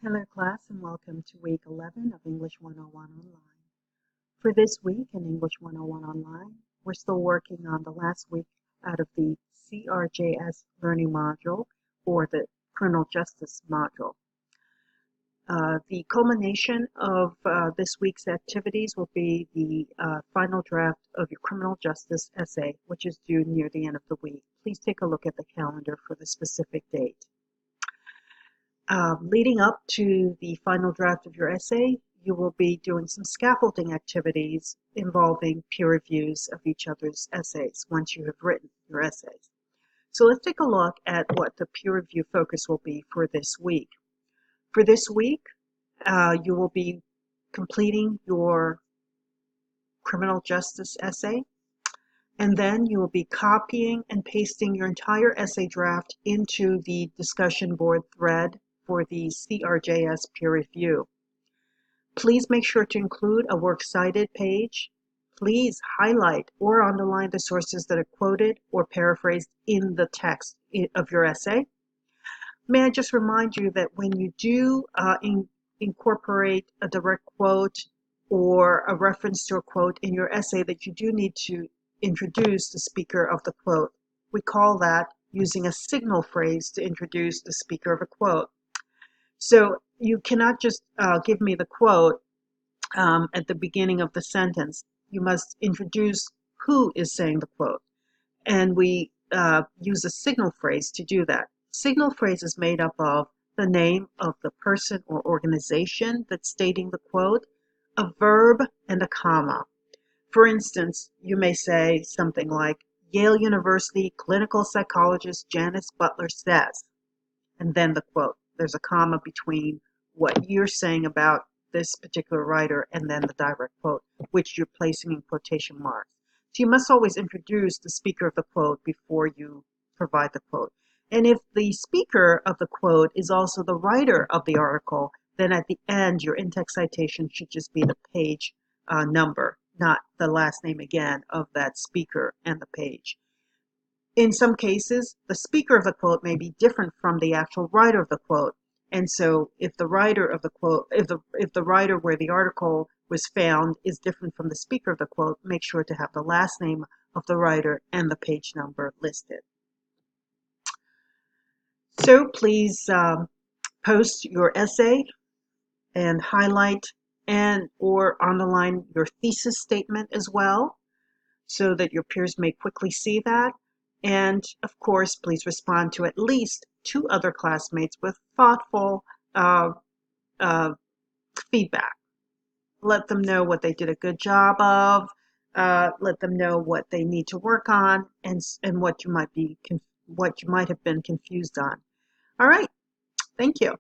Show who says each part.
Speaker 1: Hello class and welcome to week 11 of English 101 Online. For this week in English 101 Online, we're still working on the last week out of the CRJS learning module or the criminal justice module. The culmination of this week's activities will be the final draft of your criminal justice essay, which is due near the end of the week. Please take a look at the calendar for the specific date. Leading up to the final draft of your essay, you will be doing some scaffolding activities involving peer reviews of each other's essays once you have written your essays. So let's take a look at what the peer review focus will be for this week. For this week, you will be completing your criminal justice essay, and then you will be copying and pasting your entire essay draft into the discussion board thread for the CRJS peer review. Please make sure to include a works cited page. Please highlight or underline the sources that are quoted or paraphrased in the text of your essay. May I just remind you that when you do incorporate a direct quote or a reference to a quote in your essay, that you do need to introduce the speaker of the quote. We call that using a signal phrase to introduce the speaker of a quote. So you cannot just give me the quote at the beginning of the sentence. You must introduce who is saying the quote. And we use a signal phrase to do that. Signal phrase is made up of the name of the person or organization that's stating the quote, a verb, and a comma. For instance, you may say something like, Yale University clinical psychologist Janice Butler says, and then the quote. There's a comma between what you're saying about this particular writer and then the direct quote, which you're placing in quotation marks. So you must always introduce the speaker of the quote before you provide the quote. And if the speaker of the quote is also the writer of the article, then at the end, your in-text citation should just be the page number, not the last name again of that speaker and the page. In some cases, the speaker of the quote may be different from the actual writer of the quote. And so if the writer of the quote, if the writer where the article was found is different from the speaker of the quote, make sure to have the last name of the writer and the page number listed. So please post your essay and highlight and or underline your thesis statement as well, so that your peers may quickly see that. And of course, please respond to at least 2 other classmates with thoughtful feedback. Let them know what they did a good job of. Let them know what they need to work on and what you might have been confused on. All right. Thank you.